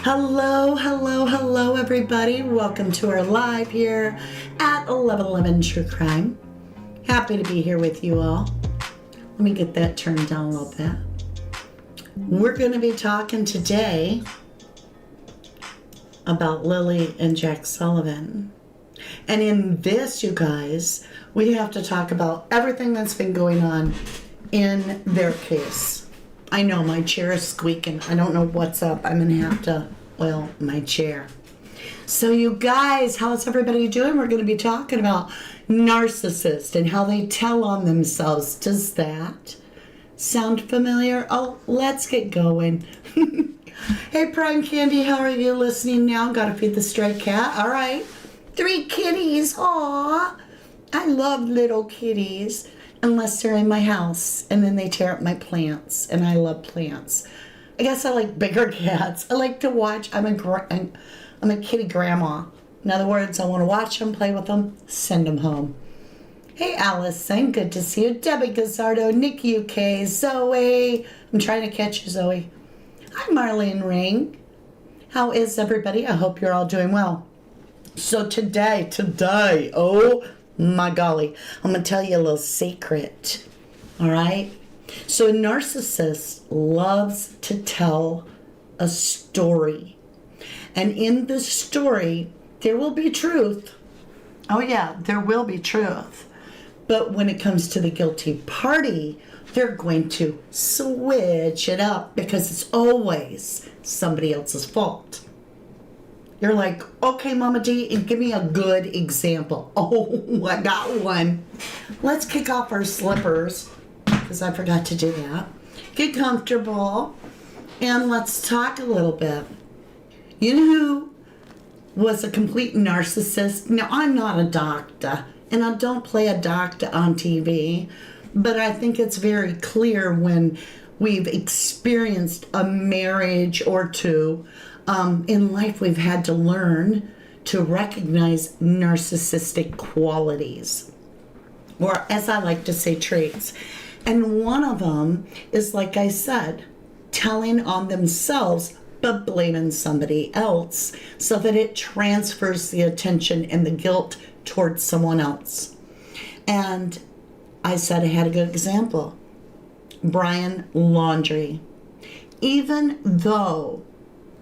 Hello, hello, hello, everybody. Welcome to our live here at 1111 True Crime. Happy to be here with you all. Let me get that turned down a little bit. We're going to be talking today about Lilly and Jack Sullivan. And in this, you guys, we have to talk about everything that's been going on in their case. I know my chair is squeaking. I don't know what's up. I'm going to have to oil my chair. So you guys, how's everybody doing? We're going to be talking about narcissists and how they tell on themselves. Does that sound familiar? Oh, let's get going. Hey, Prime Candy, how are you listening now? Gotta feed the stray cat. All right. 3 kitties. Aw. I love little kitties. Unless they're in my house, and then they tear up my plants, and I love plants. I guess I like bigger cats. I like to watch. I'm a kitty grandma. In other words, I want to watch them, play with them, send them home. Hey, Allison, good to see you. Debbie Gazzardo, Nick UK, Zoe. I'm trying to catch you, Zoe. Hi, Marlene Ring. How is everybody? I hope you're all doing well. So today, oh my golly, I'm going to tell you a little secret, all right? So a narcissist loves to tell a story. And in the story, there will be truth. Oh yeah, there will be truth. But when it comes to the guilty party, they're going to switch it up because it's always somebody else's fault. You're like, okay, Mama D, and give me a good example. Oh, I got one. Let's kick off our slippers, because I forgot to do that. Get comfortable, and let's talk a little bit. You know who was a complete narcissist? Now, I'm not a doctor, and I don't play a doctor on TV, but I think it's very clear when we've experienced a marriage or two. In life, we've had to learn to recognize narcissistic qualities, or as I like to say, traits. And one of them is, like I said, telling on themselves but blaming somebody else so that it transfers the attention and the guilt towards someone else. And I said I had a good example. Brian Laundrie. Even though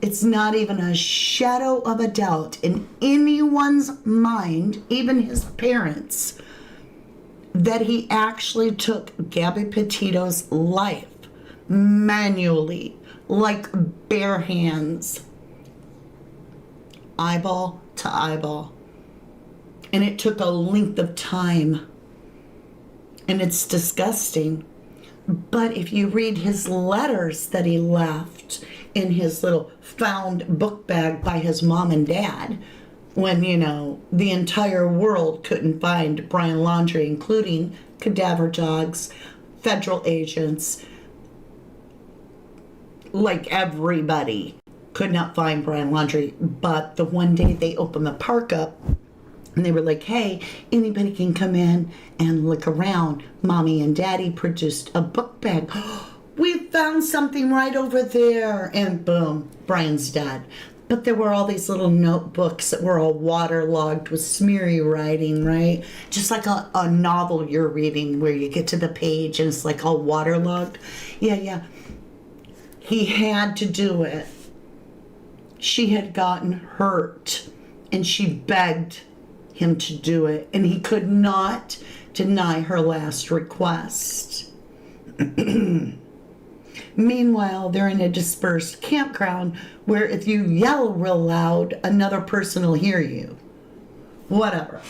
it's not even a shadow of a doubt in anyone's mind, even his parents, that he actually took Gabby Petito's life manually, like bare hands, eyeball to eyeball. And it took a length of time. And it's disgusting. But if you read his letters that he left in his little found book bag by his mom and dad, when, you know, the entire world couldn't find Brian Laundrie, including cadaver dogs, federal agents, like everybody could not find Brian Laundrie. But the one day they opened the park up, and they were like, hey, anybody can come in and look around. Mommy and Daddy produced a book bag. We found something right over there. And boom, Brian's dead. But there were all these little notebooks that were all waterlogged with smeary writing, right? Just like a novel you're reading where you get to the page and it's like all waterlogged. Yeah. He had to do it. She had gotten hurt and she begged him to do it, and he could not deny her last request. Meanwhile, they're in a dispersed campground where if you yell real loud, another person will hear you. Whatever.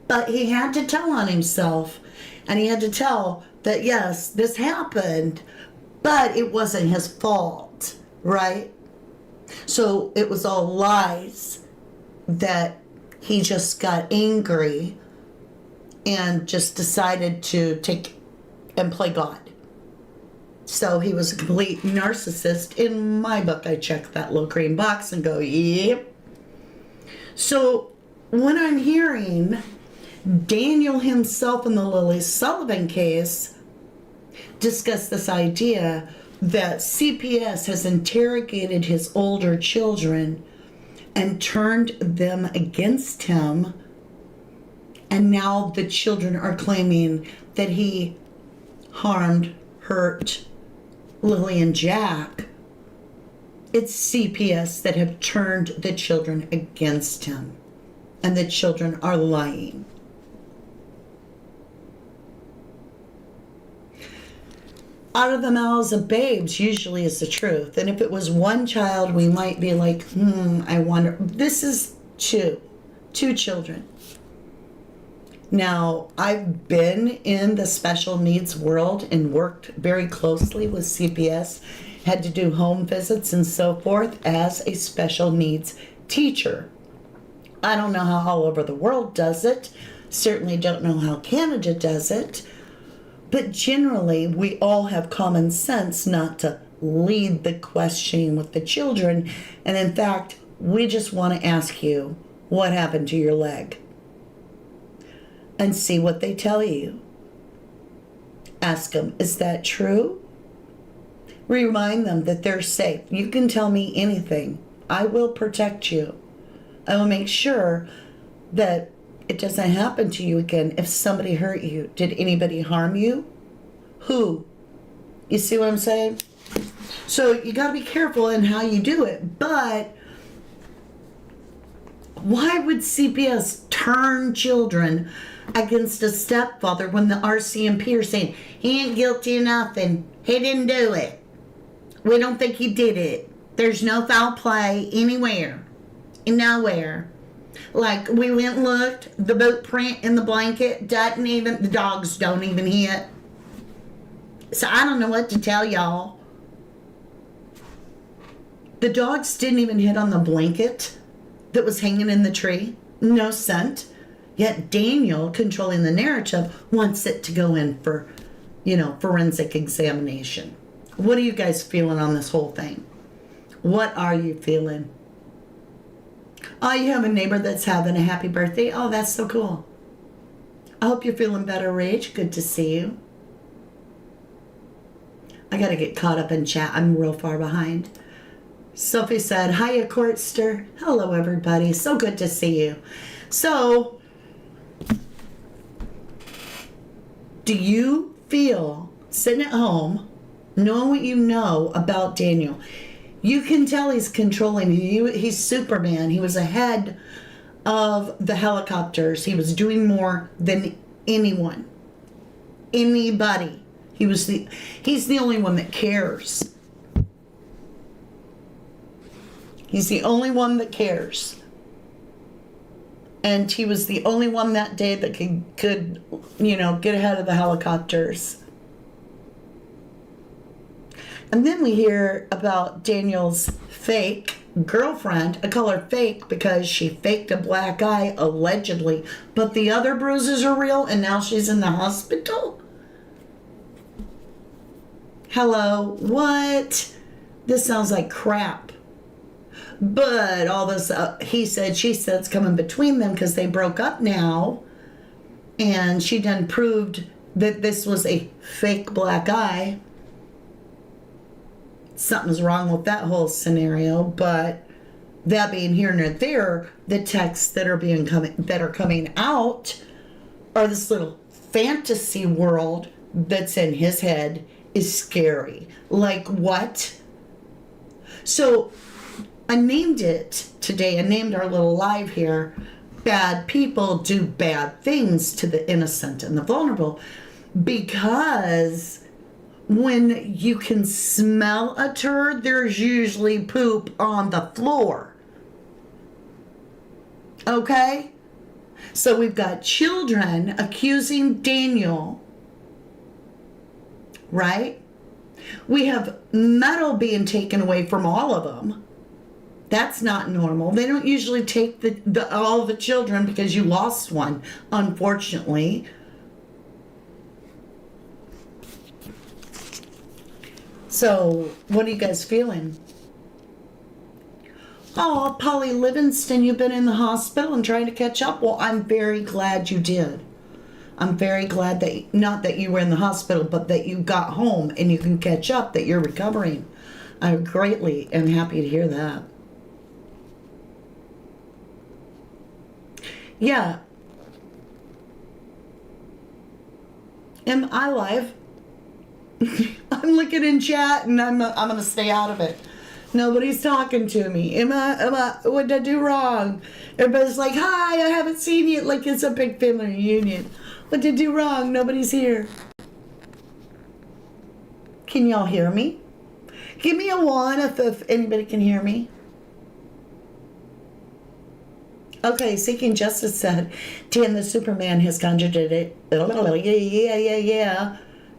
But he had to tell on himself, and he had to tell that, yes, this happened, but it wasn't his fault, right? So it was all lies that he just got angry and just decided to take and play God. So he was a complete narcissist. In my book, I check that little green box and go, yep. So when I'm hearing Daniel himself in the Lilly Sullivan case discuss this idea that CPS has interrogated his older children and turned them against him, and now the children are claiming that he hurt Lilly and Jack. It's CPS that have turned the children against him, and the children are lying. Out of the mouths of babes usually is the truth. And if it was one child, we might be like, I wonder. This is two children. Now, I've been in the special needs world and worked very closely with CPS, had to do home visits and so forth as a special needs teacher. I don't know how all over the world does it. Certainly don't know how Canada does it. But generally, we all have common sense not to lead the questioning with the children. And in fact, we just want to ask you, what happened to your leg? And see what they tell you. Ask them, is that true? Remind them that they're safe. You can tell me anything. I will protect you. I will make sure that it doesn't happen to you again. If somebody hurt you, did anybody harm you? Who? You see what I'm saying? So you got to be careful in how you do it. But why would CPS turn children against a stepfather when the RCMP are saying, he ain't guilty of nothing. He didn't do it. We don't think he did it. There's no foul play anywhere. Nowhere. Like, we went and looked, the boot print in the blanket doesn't even, the dogs don't even hit. So I don't know what to tell y'all. The dogs didn't even hit on the blanket that was hanging in the tree. No scent. Yet Daniel, controlling the narrative, wants it to go in for, forensic examination. What are you guys feeling on this whole thing? What are you feeling? Oh, you have a neighbor that's having a happy birthday? Oh, that's so cool. I hope you're feeling better, Rach. Good to see you. I got to get caught up in chat. I'm real far behind. Sophie said, hiya, Courtster. Hello, everybody. So good to see you. So, do you feel, sitting at home, knowing what you know about Daniel, you can tell he's controlling you. He's Superman. He was ahead of the helicopters. He was doing more than anyone. Anybody. He's the only one that cares. He's the only one that cares. And he was the only one that day that could get ahead of the helicopters. And then we hear about Daniel's fake girlfriend. I call her fake because she faked a black eye, allegedly. But the other bruises are real, and now she's in the hospital? Hello? What? This sounds like crap. But all this he said, she said's coming between them because they broke up now. And she done proved that this was a fake black eye. Something's wrong with that whole scenario, but that being here and there, the texts that are coming out are this little fantasy world that's in his head is scary. Like what? So I named it today. I named our little live here, Bad People Do Bad Things to the Innocent and the Vulnerable, because when you can smell a turd, there's usually poop on the floor. Okay? So we've got children accusing Daniel, right? We have metal being taken away from all of them. That's not normal. They don't usually take all the children because you lost one, unfortunately. So, what are you guys feeling? Oh, Polly Livingston, you've been in the hospital and trying to catch up. Well, I'm very glad you did. I'm very glad that, not that you were in the hospital, but that you got home and you can catch up, that you're recovering. I greatly am happy to hear that. Yeah. Am I live? I'm looking in chat and I'm going to stay out of it. Nobody's talking to me. What did I do wrong? Everybody's like, hi, I haven't seen you. Like it's a big family reunion. What did I do wrong? Nobody's here. Can y'all hear me? Give me a 1 if anybody can hear me. Okay, Seeking Justice said, Dan the Superman has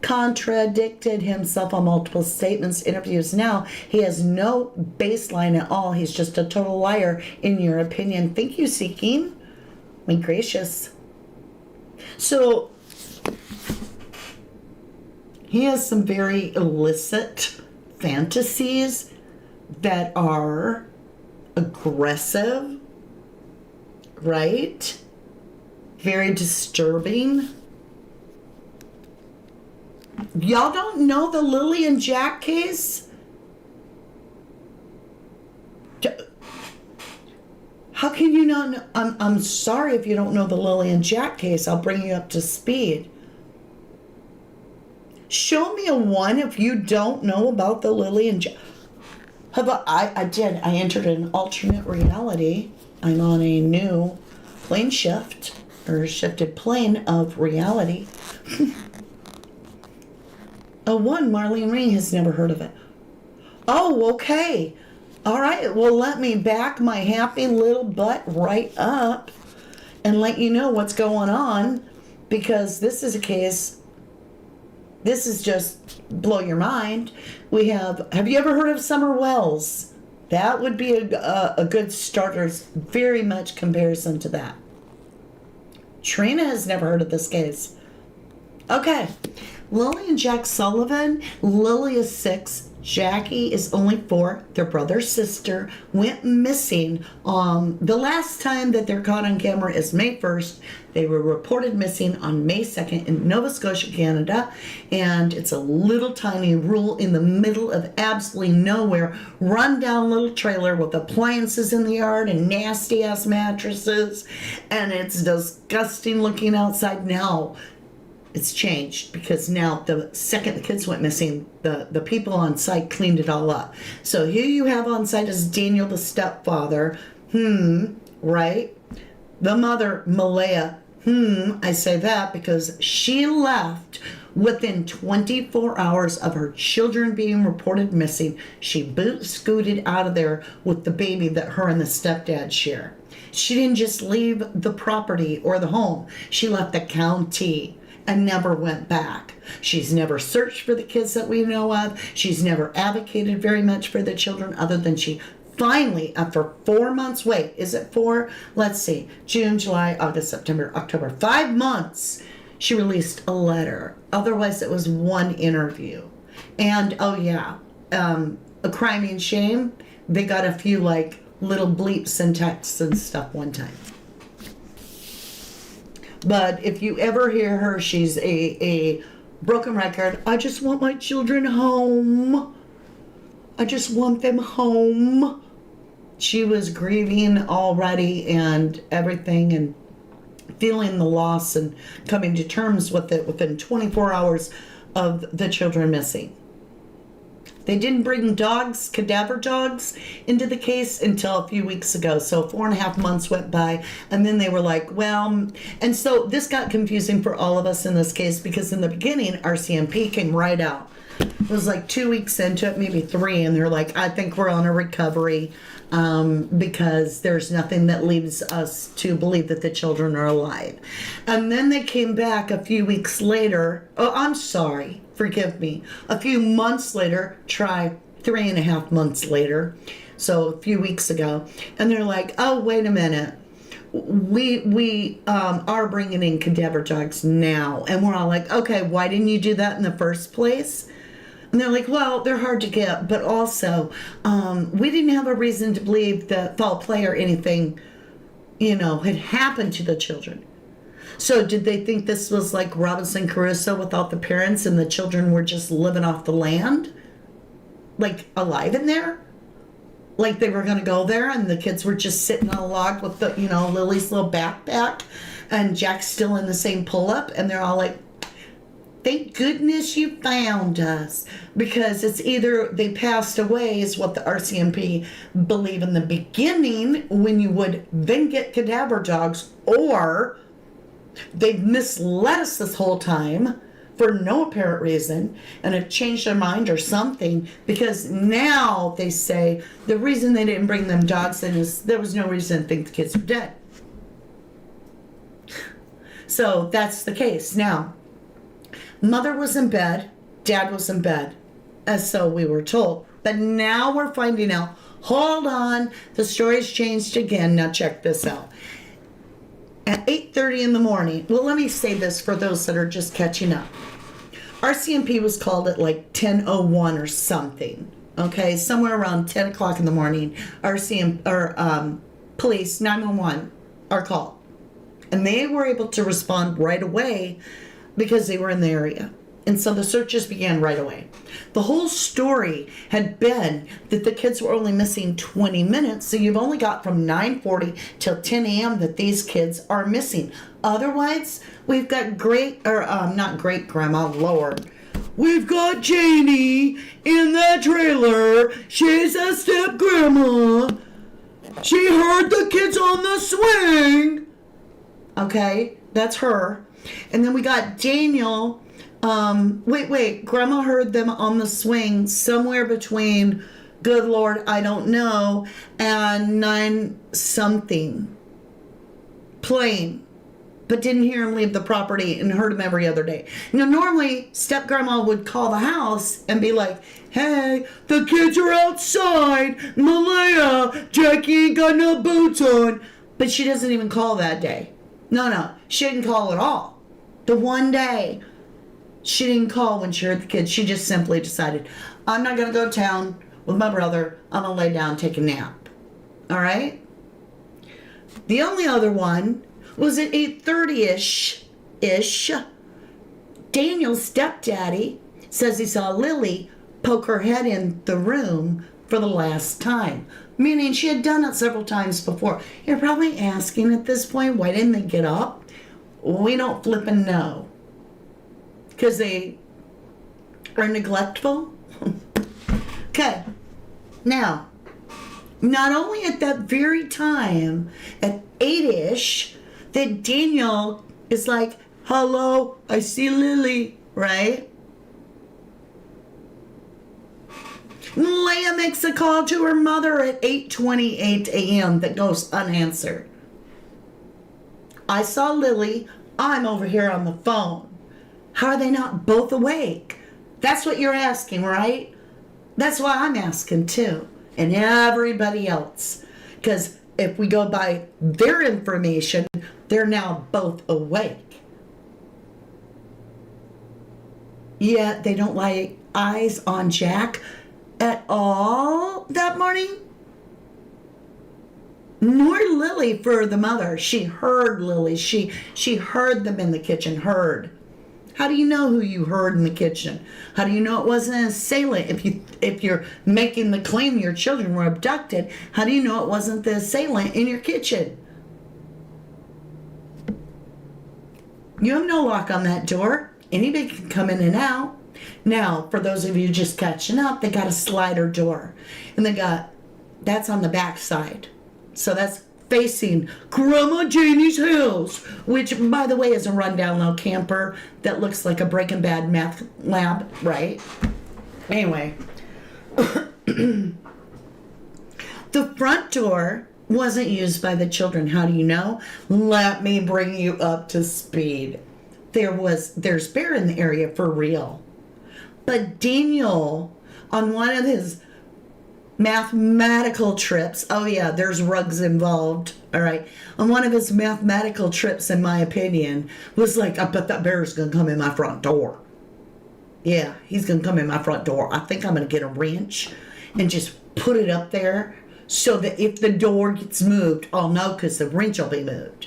contradicted himself on multiple statements, interviews. Now he has no baseline at all. He's just a total liar, in your opinion. Thank you, Seeking. My gracious. So he has some very illicit fantasies that are aggressive, right? Very disturbing. Y'all don't know the Lilly and Jack case? How can you not know? I'm sorry if you don't know the Lilly and Jack case. I'll bring you up to speed. Show me a 1 if you don't know about the Lilly and Jack. How about I did. I entered an alternate reality. I'm on a new plane shift, or shifted plane of reality. A 1, Marlene Ring has never heard of it. Oh, okay. All right, well, let me back my happy little butt right up and let you know what's going on, because this is a case, this is just blow your mind. We have you ever heard of Summer Wells? That would be a good starter, very much comparison to that. Trina has never heard of this case. Okay, Lilly and Jack Sullivan. Lilly is 6. Jackie is only 4. Their brother, sister went missing. The last time that they're caught on camera is May 1st. They were reported missing on May 2nd in Nova Scotia, Canada. And it's a little tiny rural in the middle of absolutely nowhere. Run down little trailer with appliances in the yard and nasty ass mattresses. And it's disgusting looking outside now. It's changed, because now the second the kids went missing, the people on site cleaned it all up. So here you have on site is Daniel, the stepfather. Right? The mother, Malaya. I say that because she left within 24 hours of her children being reported missing. She scooted out of there with the baby that her and the stepdad share. She didn't just leave the property or the home. She left the county and never went back. She's never searched for the kids that we know of. She's never advocated very much for the children, other than she finally, after 4 months, wait, is it 4? Let's see, June, July, August, September, October, 5 months, she released a letter. Otherwise, it was 1 interview. And, oh yeah, a crime and shame, they got a few, like, little bleeps and texts and stuff one time. But if you ever hear her, she's a broken record. I just want my children home. I just want them home. She was grieving already and everything, and feeling the loss and coming to terms with it within 24 hours of the children missing. They didn't bring dogs, cadaver dogs, into the case until a few weeks ago. So 4.5 months went by, and then they were like, well, and so this got confusing for all of us in this case, because in the beginning, RCMP came right out. It was like 2 weeks into it, maybe 3, and they're like, I think we're on a recovery because there's nothing that leads us to believe that the children are alive. And then they came back a few weeks later. Oh, I'm sorry. Forgive me. A few months later, try 3.5 months later, so a few weeks ago, and they're like, oh, wait a minute. We are bringing in cadaver dogs now. And we're all like, okay, why didn't you do that in the first place? And they're like, well, they're hard to get, but also we didn't have a reason to believe that foul play or anything, had happened to the children. So did they think this was like Robinson Crusoe without the parents and the children were just living off the land? Like alive in there? Like they were going to go there and the kids were just sitting on a log with the, Lily's little backpack and Jack's still in the same pull-up and they're all like, thank goodness you found us. Because it's either they passed away is what the RCMP believe in the beginning when you would then get cadaver dogs, or they've misled us this whole time for no apparent reason and have changed their mind or something, because now they say the reason they didn't bring them dogs in is there was no reason to think the kids were dead. So that's the case. Now, mother was in bed, dad was in bed, as so we were told. But now we're finding out, hold on, the story's changed again. Now check this out. At 8:30 in the morning, well, let me say this for those that are just catching up. RCMP was called at like 10:01 or something. Okay, somewhere around 10 o'clock in the morning, police 911 are called. And they were able to respond right away because they were in the area. And so the searches began right away. The whole story had been that the kids were only missing 20 minutes. So you've only got from 9:40 till 10 a.m. that these kids are missing. Otherwise, we've got not great grandma, Lord. We've got Janie in the trailer. She's a step grandma. She heard the kids on the swing. Okay, that's her. And then we got Daniel. Wait, grandma heard them on the swing somewhere between, good Lord, I don't know, and 9 something. Playing. But didn't hear him leave the property and heard him every other day. Now, normally, step grandma would call the house and be like, hey, the kids are outside. Malaya, Jackie ain't got no boots on. But she doesn't even call that day. No, she didn't call at all. The one day, she didn't call when she heard the kids. She just simply decided, I'm not going to go to town with my brother. I'm going to lay down and take a nap. All right? The only other one was at 8:30-ish. Daniel's stepdaddy says he saw Lily poke her head in the room for the last time. Meaning she had done it several times before. You're probably asking at this point, why didn't they get up? We don't flippin' know. Because they are neglectful? Okay. Now, not only at that very time, at 8-ish, that Daniel is like, hello, I see Lily, right? Leia makes a call to her mother at 8:28 a.m. that goes unanswered. I saw Lily. I'm over here on the phone. How are they not both awake? That's what you're asking, right? That's why I'm asking too. And everybody else. Because if we go by their information, they're now both awake. Yet they don't lay eyes on Jack at all that morning. Nor Lily for the mother. She heard Lily. She heard them in the kitchen. Heard. How do you know who you heard in the kitchen? How do you know it wasn't an assailant? If you're making the claim your children were abducted, how do you know it wasn't the assailant in your kitchen? You have no lock on that door. Anybody can come in and out. Now, for those of you just catching up, they got a slider door. And that's on the back side. So that's facing Grandma Janie's house, which, by the way, is a rundown little camper that looks like a Breaking Bad meth lab, right? Anyway. The front door wasn't used by the children. How do you know? Let me bring you up to speed. There's bear in the area for real. But Daniel, on one of his mathematical trips, oh yeah, there's rugs involved, all right, on one of his mathematical trips, in my opinion, was like, I bet that bear's gonna come in my front door. Yeah, he's gonna come in my front door. I think I'm gonna get a wrench and just put it up there so that if the door gets moved, I'll know because the wrench will be moved.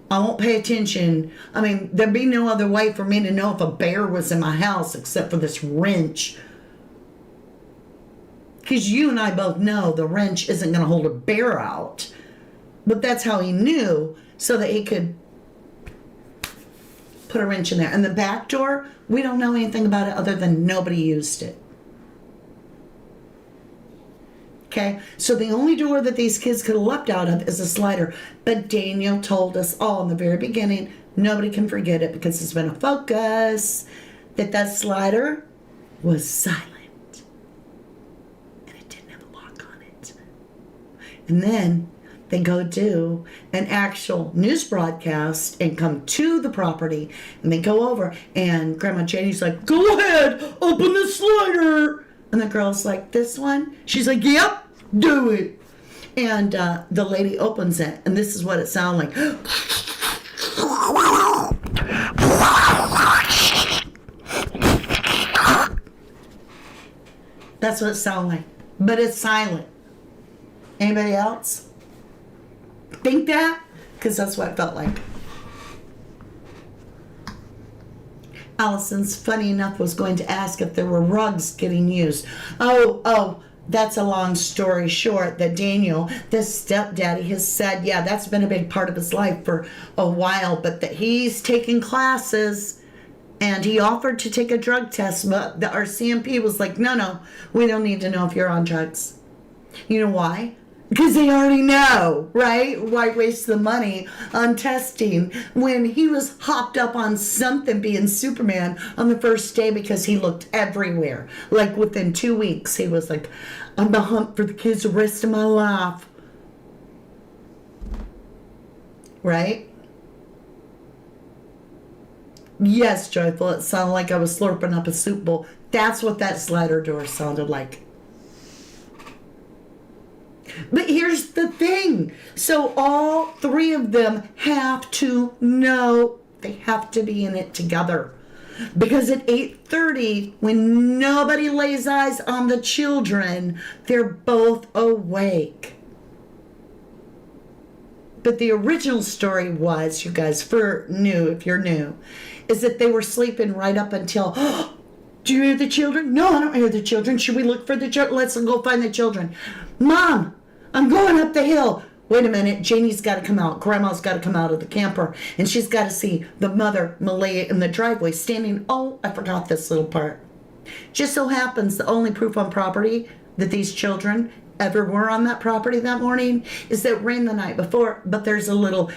I won't pay attention. I mean, there'd be no other way for me to know if a bear was in my house except for this wrench. Because you and I both know the wrench isn't going to hold a bear out. But that's how he knew, so that he could put a wrench in there. And the back door, we don't know anything about it other than nobody used it. Okay, so the only door that these kids could have leapt out of is a slider. But Daniel told us all in the very beginning, nobody can forget it because it's been a focus, that that slider was silent. And it didn't have a lock on it. And then they go do an actual news broadcast and come to the property. And they go over and Grandma Janie's like, go ahead, open the slider. And the girl's like, this one? She's like, yep, do it. And the lady opens it, and this is what it sounded like. That's what it sounded like. But it's silent. Anybody else think that? Because that's what it felt like. Allison's, funny enough, was going to ask if there were rugs getting used. Oh, that's a long story short, that Daniel, this stepdaddy, has said, yeah, that's been a big part of his life for a while, but that he's taking classes and he offered to take a drug test, but our CMP was like, no, we don't need to know if you're on drugs. You know why? Because they already know, right? Why waste the money on testing when he was hopped up on something being Superman on the first day because he looked everywhere. Like within 2 weeks, he was like, I'm the hunt for the kids the rest of my life. Right? Yes, Joyful, it sounded like I was slurping up a soup bowl. That's what that slider door sounded like. But here's the thing. So all three of them have to know. They have to be in it together. Because at 8:30, when nobody lays eyes on the children, they're both awake. But the original story was, you guys, if you're new, is that they were sleeping right up until, do you hear the children? No, I don't hear the children. Should we look for the children? Let's go find the children. Mom, I'm going up the hill. Wait a minute, Janie's got to come out. Grandma's got to come out of the camper. And she's got to see the mother, Malaya, in the driveway standing. Oh, I forgot this little part. Just so happens the only proof on property that these children ever were on that property that morning is that it rained the night before. But there's a little,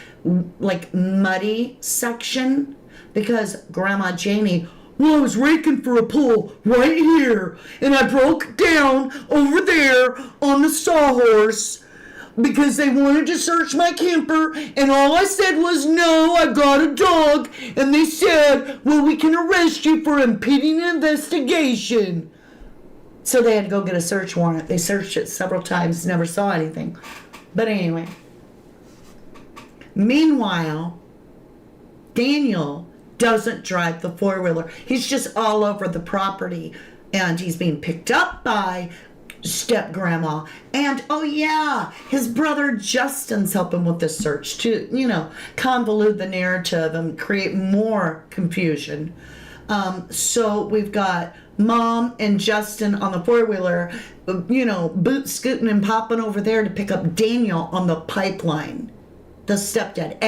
like, muddy section because Grandma Janie, well, I was raking for a pool right here, and I broke down over there on the sawhorse because they wanted to search my camper, and all I said was, no, I got a dog, and they said, well, we can arrest you for impeding an investigation. So they had to go get a search warrant. They searched it several times, never saw anything. But anyway. Meanwhile, Daniel doesn't drive the four-wheeler. He's just all over the property, and he's being picked up by step-grandma. And, oh yeah, his brother Justin's helping with the search to, convolute the narrative and create more confusion. So we've got Mom and Justin on the four-wheeler, boot scooting and popping over there to pick up Daniel on the pipeline. The stepdad.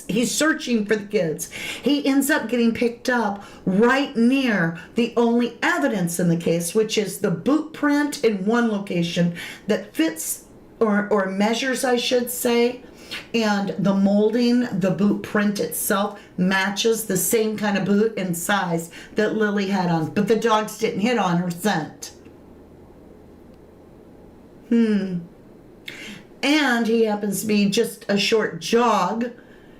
He's searching for the kids. He ends up getting picked up right near the only evidence in the case, which is the boot print in one location that fits or measures, I should say, and the molding, the boot print itself matches the same kind of boot and size that Lily had on, but the dogs didn't hit on her scent. And he happens to be just a short jog,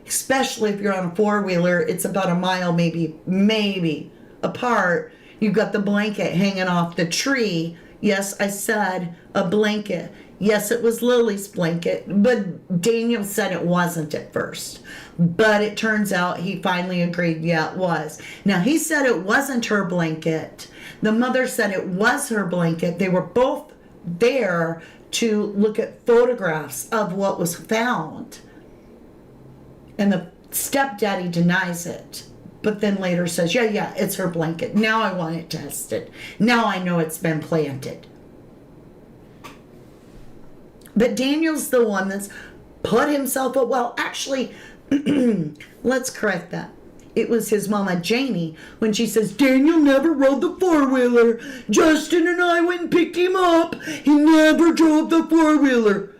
especially if you're on a four-wheeler. It's about a mile, maybe apart. You've got the blanket hanging off the tree. Yes, I said a blanket. Yes, it was Lily's blanket, but Daniel said it wasn't at first. But it turns out he finally agreed, yeah, it was. Now, he said it wasn't her blanket. The mother said it was her blanket. They were both there to look at photographs of what was found. And the Stepdaddy denies it, but then later says, yeah, it's her blanket. Now I want it tested. Now I know it's been planted. But Daniel's the one that's put himself up. Well, actually, let's correct that. It was his mama, Janie, when she says, Daniel never rode the four-wheeler. Justin and I went and picked him up. He never drove the four-wheeler.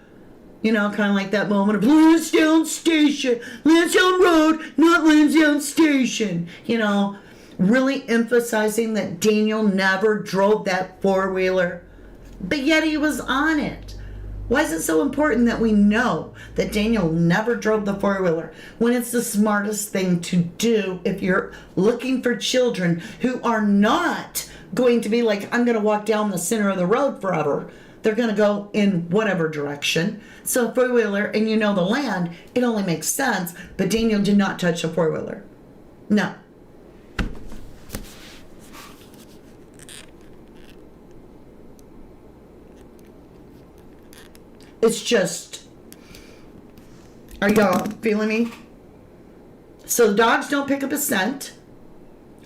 You know, kind of like that moment of Lansdowne Station. Lansdowne Road, not Lansdowne Station. You know, really emphasizing that Daniel never drove that four-wheeler. But yet he was on it. Why is it so important that we know that Daniel never drove the four-wheeler when it's the smartest thing to do if you're looking for children who are not going to be like, I'm going to walk down the center of the road forever. They're going to go in whatever direction. So four-wheeler, and you know the land, it only makes sense. But Daniel did not touch a four-wheeler. No. It's just, are y'all feeling me? So the dogs don't pick up a scent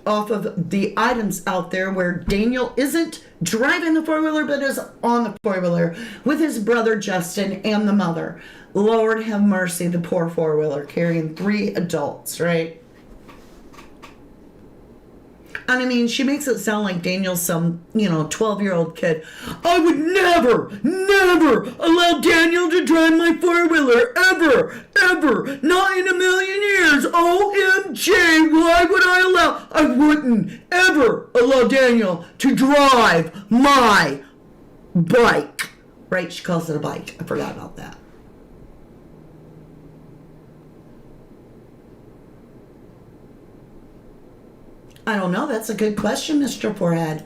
off of the items out there where Daniel isn't driving the four-wheeler but is on the four-wheeler with his brother Justin and the mother. Lord have mercy, the poor four-wheeler carrying 3 adults, right? And I mean, she makes it sound like Daniel's some, 12-year-old kid. I would never allow Daniel to drive my four-wheeler, ever, not in a million years. OMG, why would I wouldn't ever allow Daniel to drive my bike. Right, she calls it a bike. I forgot about that. I don't know. That's a good question, Mr. Forehead.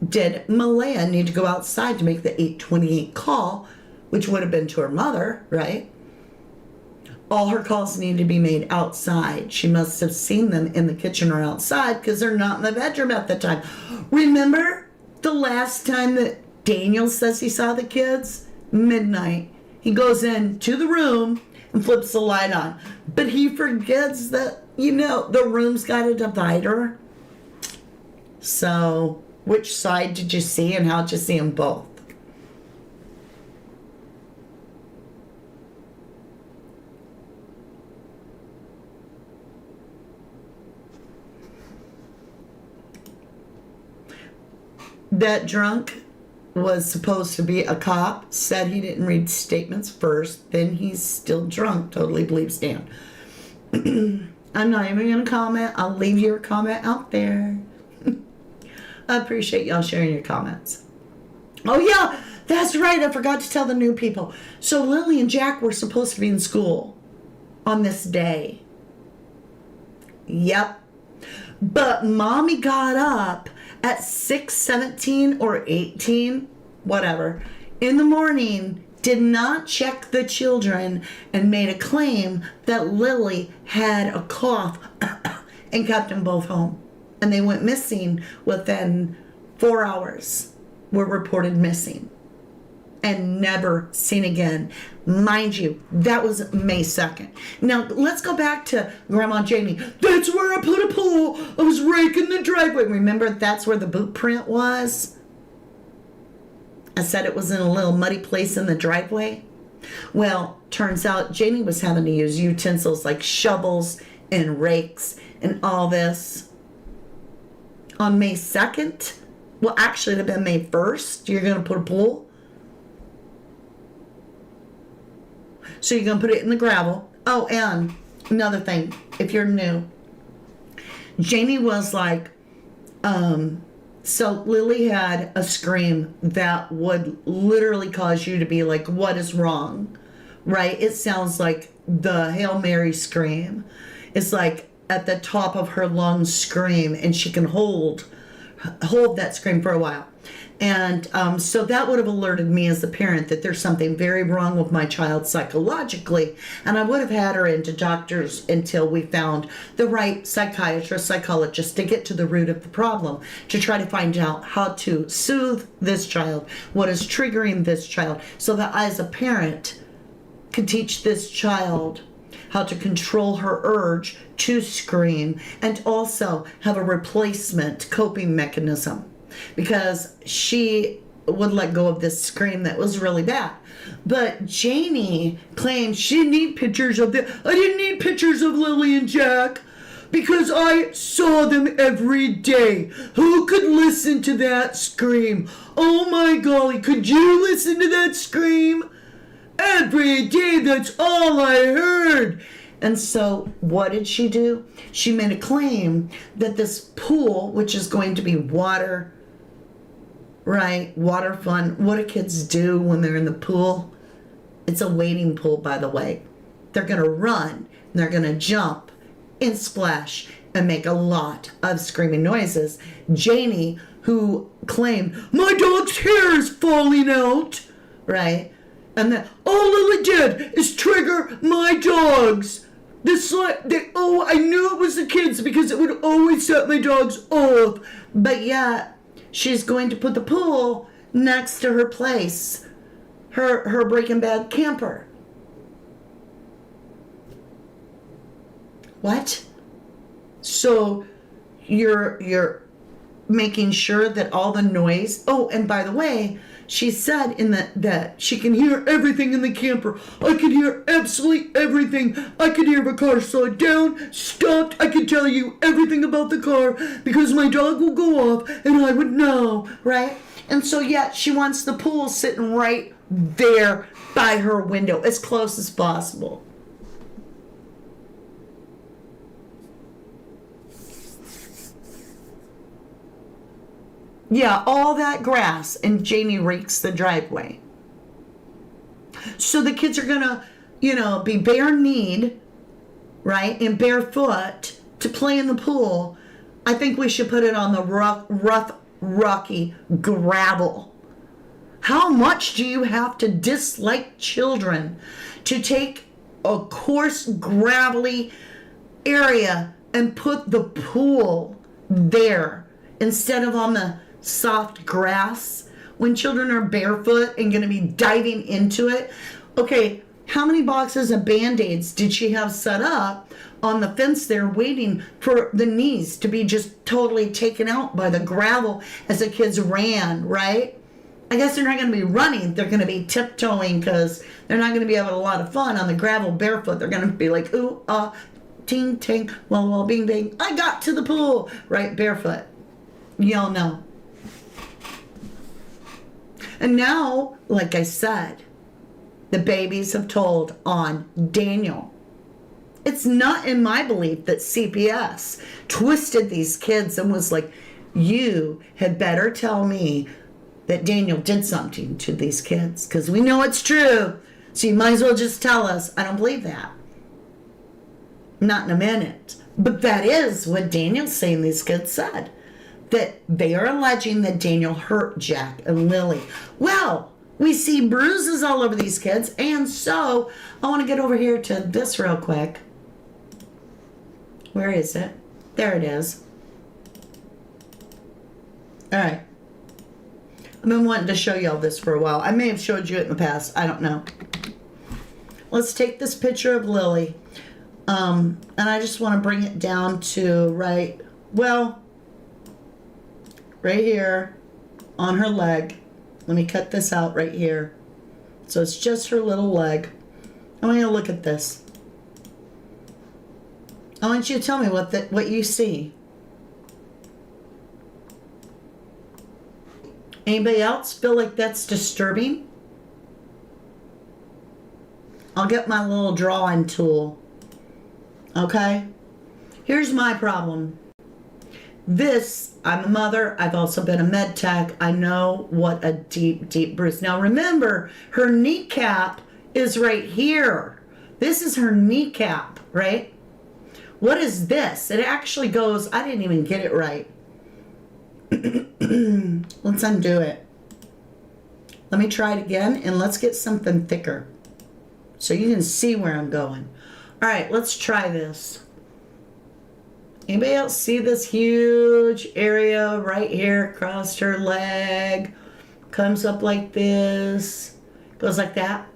Did Malaya need to go outside to make the 828 call, which would have been to her mother, right? All her calls need to be made outside. She must have seen them in the kitchen or outside because they're not in the bedroom at the time. Remember the last time that Daniel says he saw the kids? Midnight. He goes into the room and flips the light on. But he forgets that, the room's got a divider. So, which side did you see and how'd you see them both? That drunk was supposed to be a cop, said he didn't read statements first, then he's still drunk, totally believes Dan. I'm not even going to comment. I'll leave your comment out there. I appreciate y'all sharing your comments. Oh yeah, that's right. I forgot to tell the new people. So Lily and Jack were supposed to be in school on this day. Yep. But Mommy got up at 6:17 or 18, whatever, in the morning, did not check the children, and made a claim that Lily had a cough and kept them both home. And they went missing within 4 hours, were reported missing and never seen again. Mind you, that was May 2nd. Now, let's go back to Grandma Jamie. That's where I put a pool. I was raking the driveway. Remember, that's where the boot print was? I said it was in a little muddy place in the driveway. Well, turns out Jamie was having to use utensils like shovels and rakes and all this. On May 2nd, well, actually, it'd have been May 1st. You're going to put a pool? So you're going to put it in the gravel. Oh, and another thing, if you're new, Jamie was like, so Lily had a scream that would literally cause you to be like, what is wrong? Right? It sounds like the Hail Mary scream. It's like at the top of her lungs scream, and she can hold that scream for a while. And so that would have alerted me as a parent that there's something very wrong with my child psychologically. And I would have had her into doctors until we found the right psychiatrist, psychologist to get to the root of the problem, to try to find out how to soothe this child, what is triggering this child, so that I as a parent could teach this child how to control her urge to scream, and also have a replacement coping mechanism, because she would let go of this scream that was really bad. But Janie claimed she didn't need pictures of I didn't need pictures of Lily and Jack because I saw them every day. Who could listen to that scream? Oh my golly, could you listen to that scream? Every day, that's all I heard. And so what did she do? She made a claim that this pool, which is going to be water, right? Water fun. What do kids do when they're in the pool? It's a wading pool, by the way. They're going to run, and they're going to jump and splash and make a lot of screaming noises. Janie, who claimed, my dog's hair is falling out, right? And then all Lily did is trigger my dogs. I knew it was the kids because it would always set my dogs off. But yet, she's going to put the pool next to her place, her Breaking Bad camper. What? So you're making sure that all the noise. Oh, and by the way, she said in that she can hear everything in the camper. I could hear absolutely everything. I could hear if a car slowed down, stopped. I could tell you everything about the car because my dog will go off and I would know, right? And so, yeah, she wants the pool sitting right there by her window, as close as possible. Yeah, all that grass, and Janie rakes the driveway. So the kids are gonna, be bare-kneed, right, and barefoot to play in the pool. I think we should put it on the rough, rocky gravel. How much do you have to dislike children to take a coarse, gravelly area and put the pool there instead of on the soft grass when children are barefoot and going to be diving into it? Okay, how many boxes of Band-Aids did she have set up on the fence there waiting for the knees to be just totally taken out by the gravel as the kids ran, right? I guess they're not going to be running. They're going to be tiptoeing because they're not going to be having a lot of fun on the gravel barefoot. They're going to be like, ooh, ting, ting, well, bing, bing. I got to the pool, right, barefoot. Y'all know. And now, like I said, the babies have told on Daniel. It's not in my belief that CPS twisted these kids and was like, you had better tell me that Daniel did something to these kids, because we know it's true. So you might as well just tell us. I don't believe that. Not in a minute. But that is what Daniel's saying these kids said. That they are alleging that Daniel hurt Jack and Lily. Well, we see bruises all over these kids. And so I want to get over here to this real quick. Where is it? There it is. All right. I've been wanting to show you all this for a while. I may have showed you it in the past. I don't know. Let's take this picture of Lily. And I just want to bring it down to right here on her leg. Let me cut this out right here. So it's just her little leg. I want you to look at this. I want you to tell me what you see. Anybody else feel like that's disturbing? I'll get my little drawing tool. Okay? Here's my problem. I'm a mother. I've also been a med tech. I know what a deep, deep bruise. Now remember, her kneecap is right here. This is her kneecap, right? What is this? It actually goes, I didn't even get it right. Let's undo it. Let me try it again, and let's get something thicker so you can see where I'm going. All right, let's try this. Anybody else see this huge area right here across her leg? Comes up like this, goes like that.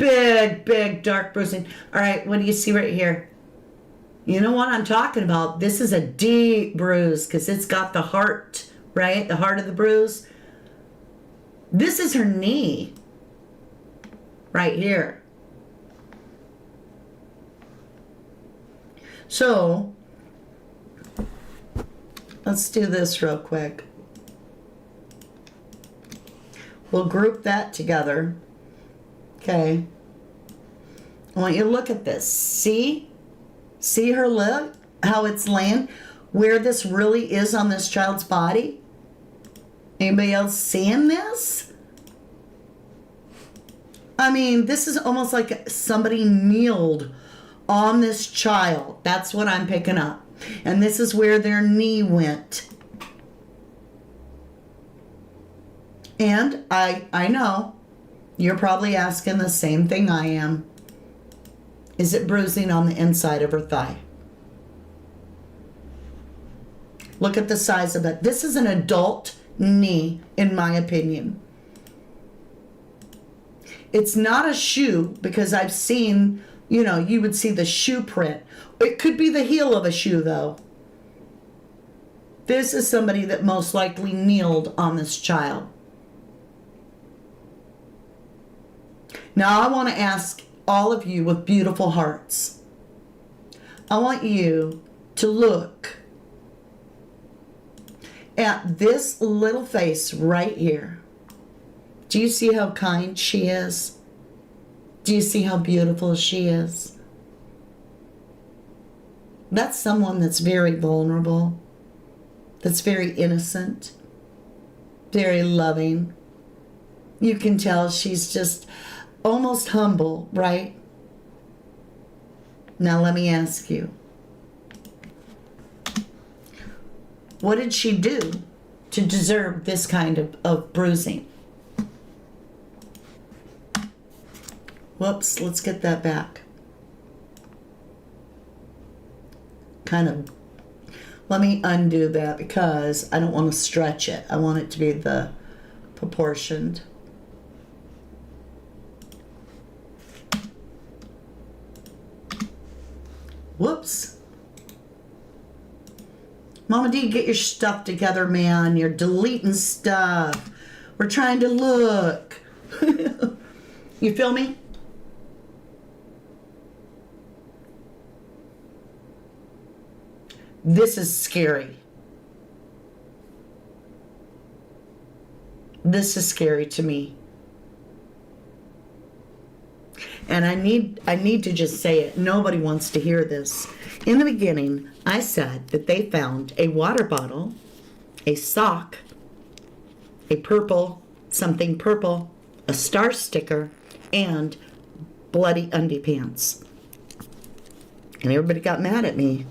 big, big dark bruising. All right, what do you see right here? You know what I'm talking about? This is a deep bruise because it's got the heart, right? The heart of the bruise. This is her knee right here. So, let's do this real quick. We'll group that together. Okay. I want you to look at this. See? See her lip? How it's laying? Where this really is on this child's body? Anybody else seeing this? I mean, this is almost like somebody kneeled on this child. That's what I'm picking up. And this is where their knee went. And I know you're probably asking the same thing I am. Is it bruising on the inside of her thigh? Look at the size of it. This is an adult knee, in my opinion. It's not a shoe because I've seen, you know, you would see the shoe print. It could be the heel of a shoe, though. This is somebody that most likely kneeled on this child. Now, I want to ask all of you with beautiful hearts. I want you to look at this little face right here. Do you see how kind she is? Do you see how beautiful she is? That's someone that's very vulnerable, that's very innocent, very loving. You can tell she's just almost humble, right? Now let me ask you, what did she do to deserve this kind of bruising? Whoops, let's get that back. Let me undo that because I don't want to stretch it. I want it to be the proportioned. Whoops. Mama D, get your stuff together, man. You're deleting stuff. We're trying to look. You feel me? This is scary. This is scary to me. And I need to just say it. Nobody wants to hear this. In the beginning, I said that they found a water bottle, a sock, a purple, something purple, a star sticker, and bloody undie pants. And everybody got mad at me.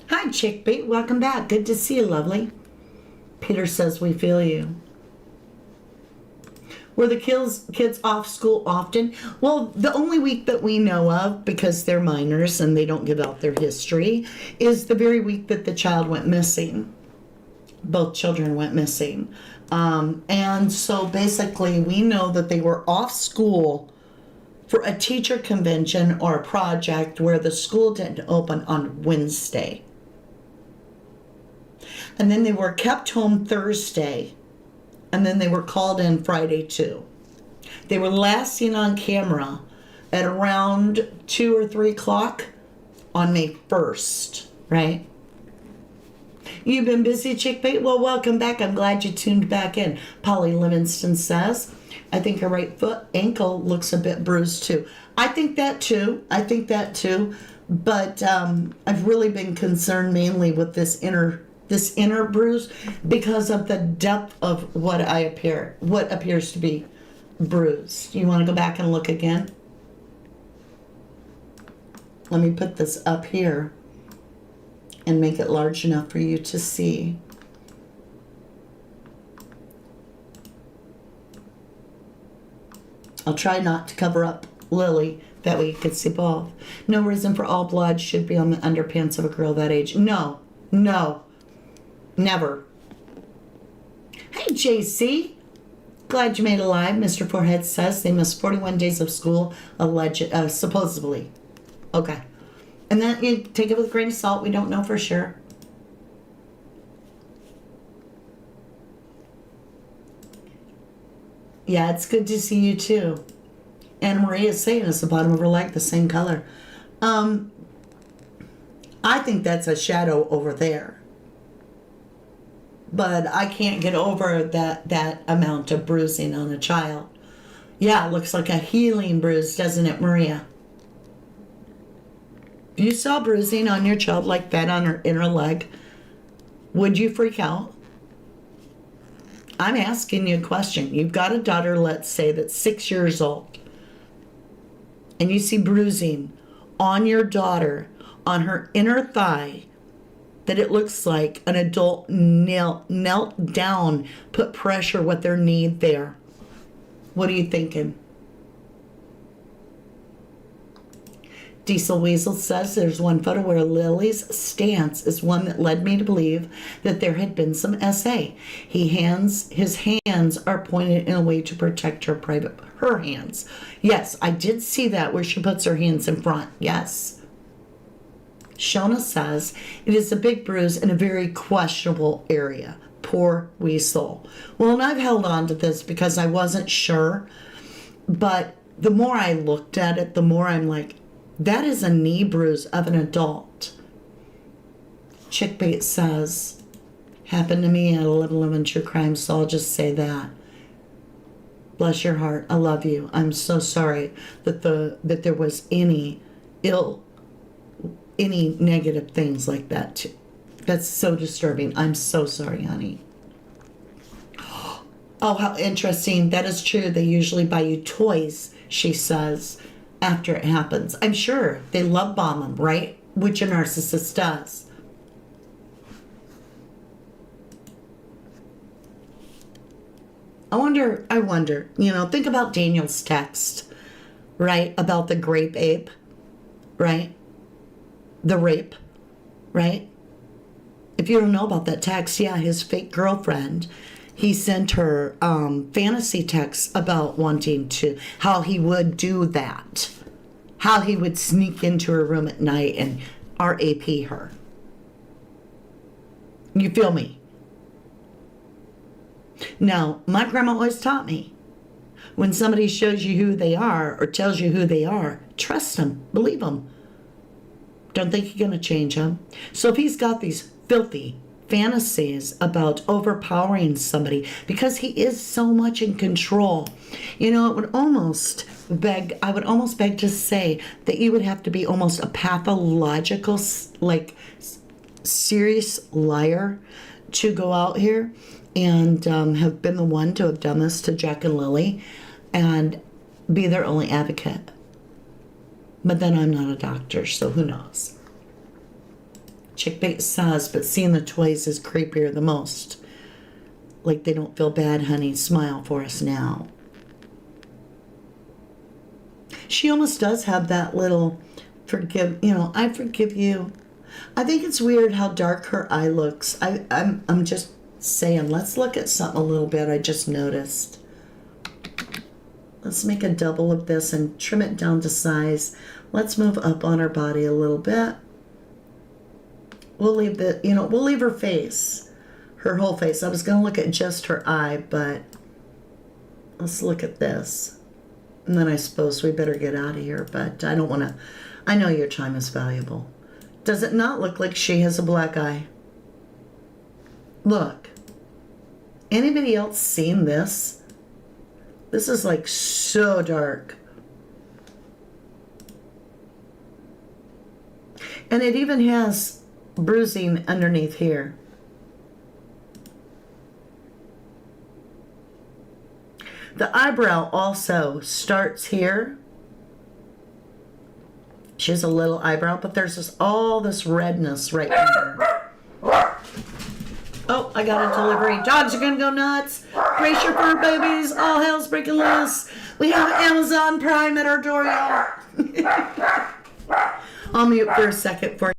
Hi, Chickbait. Welcome back. Good to see you, lovely. Peter says we feel you. Were the kids off school often? Well, the only week that we know of, because they're minors and they don't give out their history, is the very week that the child went missing. Both children went missing. And so basically we know that they were off school for a teacher convention or a project where the school didn't open on Wednesday. And then they were kept home Thursday. And then they were called in Friday too. They were last seen on camera at around 2 or 3 o'clock on May 1st, right? You've been busy, Chickbait? Well, welcome back. I'm glad you tuned back in. Polly Livingston says, I think her right foot ankle looks a bit bruised too. I think that too. But I've really been concerned mainly with this inner bruise because of the depth of what appears to be bruised. You want to go back and look again? Let me put this up here and make it large enough for you to see. I'll try not to cover up Lily, that way you could see both. No reason for all blood should be on the underpants of a girl that age. No, never. Hey, JC. Glad you made it alive. Mr. Forehead says they missed 41 days of school, supposedly. Okay. And then you take it with a grain of salt. We don't know for sure. Yeah, it's good to see you too. Anna Maria is saying it's the bottom of her leg, the same color. I think that's a shadow over there. But I can't get over that amount of bruising on a child. Yeah, it looks like a healing bruise, doesn't it, Maria? If you saw bruising on your child like that on her inner leg, would you freak out? I'm asking you a question. You've got a daughter, let's say, that's 6 years old, and you see bruising on your daughter, on her inner thigh, that it looks like an adult knelt down, put pressure with their knee there. What are you thinking? Diesel Weasel says there's one photo where Lily's stance is one that led me to believe that there had been some SA. His hands are pointed in a way to protect her hands. Yes, I did see that where she puts her hands in front. Yes. Shona says it is a big bruise in a very questionable area. Poor Weasel. Well, and I've held on to this because I wasn't sure, but the more I looked at it, the more I'm like, that is a knee bruise of an adult. Chickbait says, happened to me at 1111 True Crime, so I'll just say that. Bless your heart. I love you. I'm so sorry that there was any negative things like that too. That's so disturbing. I'm so sorry, honey. Oh, how interesting. That is true. They usually buy you toys, she says, after it happens. I'm sure they love bomb them, right? Which a narcissist does. I wonder, think about Daniel's text, right? About the grape ape, right? The rape, right? If you don't know about that text, yeah, his fake girlfriend, he sent her fantasy texts about how he would do that, how he would sneak into her room at night and RAP her. You feel me? Now, my grandma always taught me, when somebody shows you who they are or tells you who they are, trust them, believe them. Don't think you're going to change him. So if he's got these filthy fantasies about overpowering somebody because he is so much in control, I would almost beg to say that you would have to be almost a pathological, serious liar to go out here and have been the one to have done this to Jack and Lily and be their only advocate. But then I'm not a doctor, so who knows? Chickbait says, but seeing the toys is creepier the most. Like they don't feel bad, honey. Smile for us now. She almost does have that little I forgive you. I think it's weird how dark her eye looks. I'm just saying, let's look at something a little bit I just noticed. Let's make a double of this and trim it down to size. Let's move up on her body a little bit. We'll leave we'll leave her face, her whole face. I was going to look at just her eye, but let's look at this. And then I suppose we better get out of here, but I don't want to. I know your time is valuable. Does it not look like she has a black eye? Look. Anybody else seen this? This is like so dark. And it even has bruising underneath here. The eyebrow also starts here. She has a little eyebrow, but there's all this redness right here. Oh, I got a delivery. Dogs are gonna go nuts. Brace your fur babies. All hell's breaking loose. We have Amazon Prime at our door, y'all. I'll mute for a second for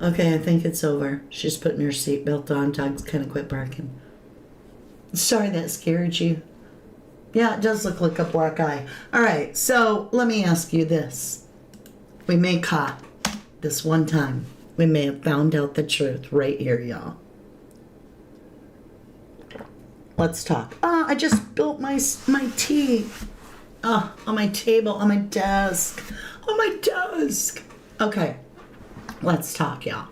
Okay, I think it's over. She's putting her seatbelt on. Dog's kind of quit barking. Sorry that scared you. Yeah, it does look like a black eye. All right, so let me ask you this. We may caught this one time. We may have found out the truth right here, y'all. Let's talk. I just spilled my tea. On my table, on my desk. On my desk. Okay, let's talk, y'all.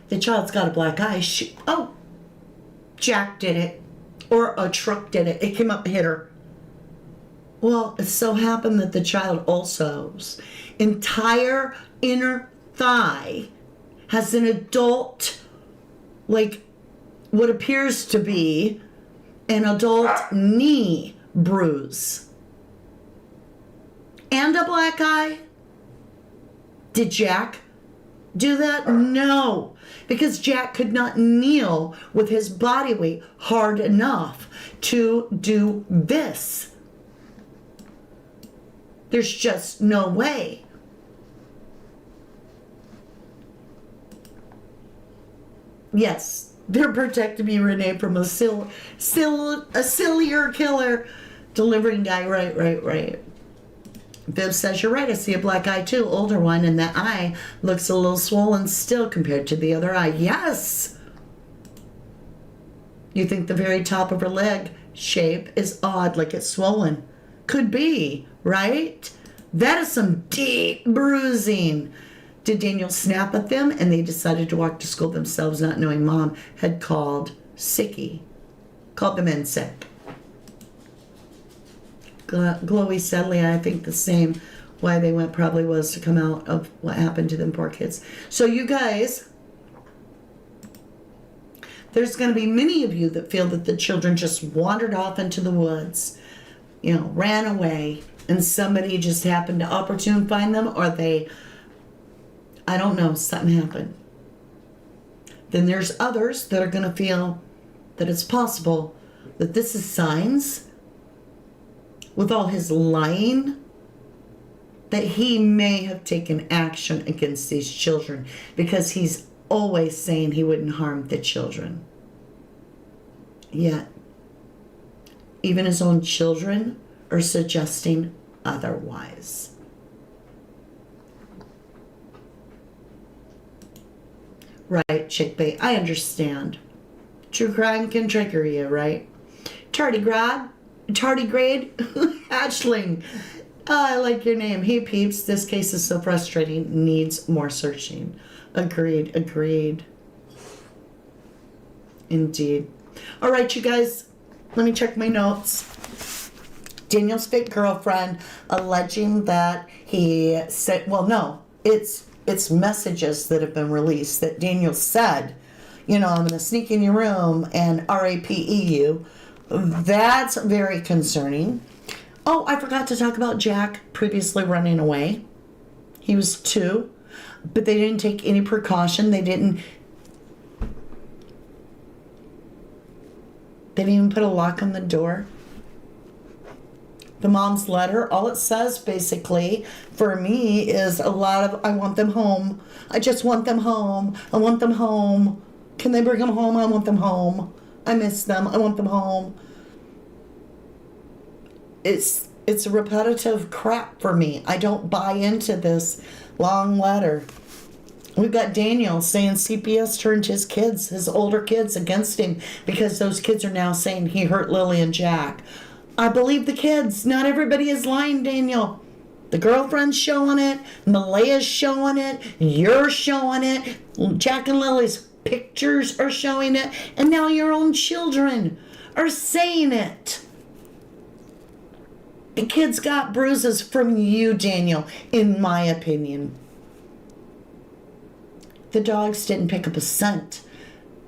The child's got a black eye. Jack did it. Or a truck did it. It came up and hit her. Well, it so happened that the child also's entire inner thigh has an adult, like what appears to be an adult knee bruise. And a black eye? Did Jack do that? No, because Jack could not kneel with his body weight hard enough to do this. There's just no way. Yes, they're protecting me, Renee, from a sillier killer delivering guy. Right. Viv says, you're right, I see a black eye too, older one, and that eye looks a little swollen still compared to the other eye. Yes! You think the very top of her leg shape is odd, like it's swollen. Could be, right? That is some deep bruising. Did Daniel snap at them and they decided to walk to school themselves, not knowing Mom had called them in sick? Chloe sadly, I think the same. Why they went probably was to come out of what happened to them poor kids. So you guys, there's going to be many of you that feel that the children just wandered off into the woods, ran away, and somebody just happened to opportune find them, or I don't know, something happened. Then there's others that are going to feel that it's possible that this is signs, with all his lying, that he may have taken action against these children because he's always saying he wouldn't harm the children. Yet, even his own children are suggesting otherwise. Right, chickbait, I understand. True crime can trigger you, right? Tardigrade, hatchling. I like your name. Hey peeps, this case is so frustrating. Needs more searching. Agreed. Indeed. All right, you guys, let me check my notes. Daniel's fake girlfriend alleging that he said, well, no, it's messages that have been released that Daniel said, I'm going to sneak in your room and rape you. That's very concerning. Oh, I forgot to talk about Jack previously running away. He was 2, but they didn't take any precaution. They didn't even put a lock on the door. The mom's letter, all it says basically for me is a lot of, I want them home. I just want them home. I want them home. Can they bring them home? I want them home. I miss them. I want them home. It's repetitive crap for me. I don't buy into this long letter. We've got Daniel saying CPS turned his older kids against him because those kids are now saying he hurt Lily and Jack. I believe the kids. Not everybody is lying, Daniel. The girlfriend's showing it. Malaya's showing it. You're showing it. Jack and Lily's pictures are showing it. And now your own children are saying it. The kids got bruises from you, Daniel, in my opinion. The dogs didn't pick up a scent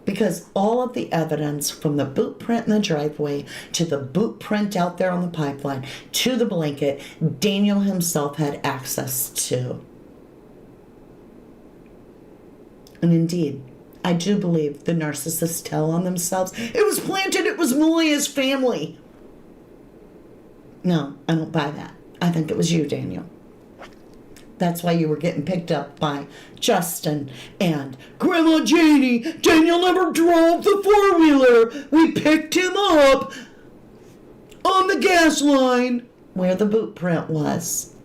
because all of the evidence from the boot print in the driveway to the boot print out there on the pipeline to the blanket, Daniel himself had access to. And indeed, I do believe the narcissists tell on themselves. It was planted, it was Malaya's family. No, I don't buy that. I think it was you, Daniel. That's why you were getting picked up by Justin and Grandma Janie. Daniel never drove the four-wheeler. We picked him up on the gas line where the boot print was.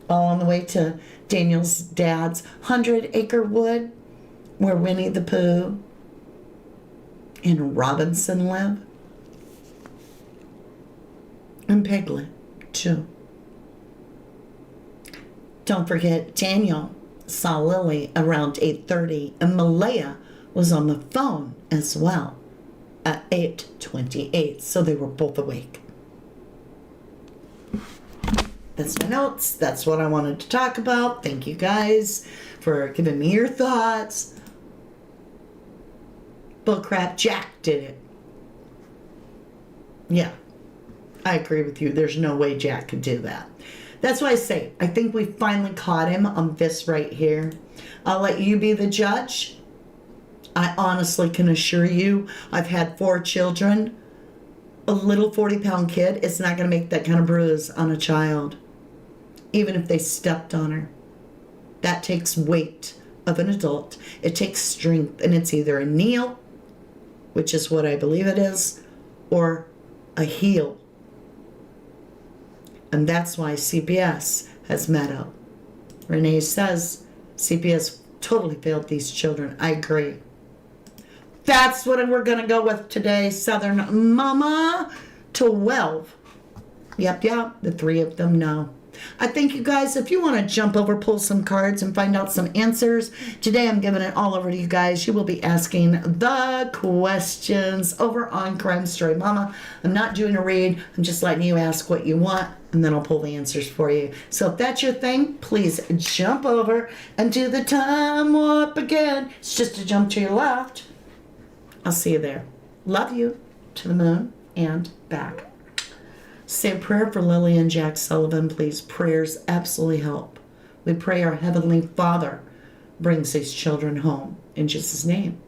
All on the way to Daniel's dad's 100-acre wood where Winnie the Pooh and Robinson live. And Piglet, too. Don't forget, Daniel saw Lily around 8:30, and Malaya was on the phone as well at 8:28, so they were both awake. That's my notes. That's what I wanted to talk about. Thank you guys for giving me your thoughts. Bullcrap, Jack did it. Yeah, I agree with you. There's no way Jack could do that. That's why I say, I think we finally caught him on this right here. I'll let you be the judge. I honestly can assure you, I've had 4 children. A little 40-pound kid is not going to make that kind of bruise on a child, even if they stepped on her. That takes weight of an adult. It takes strength, and it's either a kneel, which is what I believe it is, or a heel. And that's why CPS has met up. Renee says CPS totally failed these children. I agree. That's what we're going to go with today. Southern Mama 12. Yep, the 3 of them know. I thank you guys. If you want to jump over, pull some cards, and find out some answers, today I'm giving it all over to you guys. You will be asking the questions over on Crime Story Mama. I'm not doing a read. I'm just letting you ask what you want, and then I'll pull the answers for you. So if that's your thing, please jump over and do the time warp again. It's just a jump to your left. I'll see you there. Love you to the moon and back. Say a prayer for Lily and Jack Sullivan, please. Prayers absolutely help. We pray our Heavenly Father brings these children home. In Jesus' name.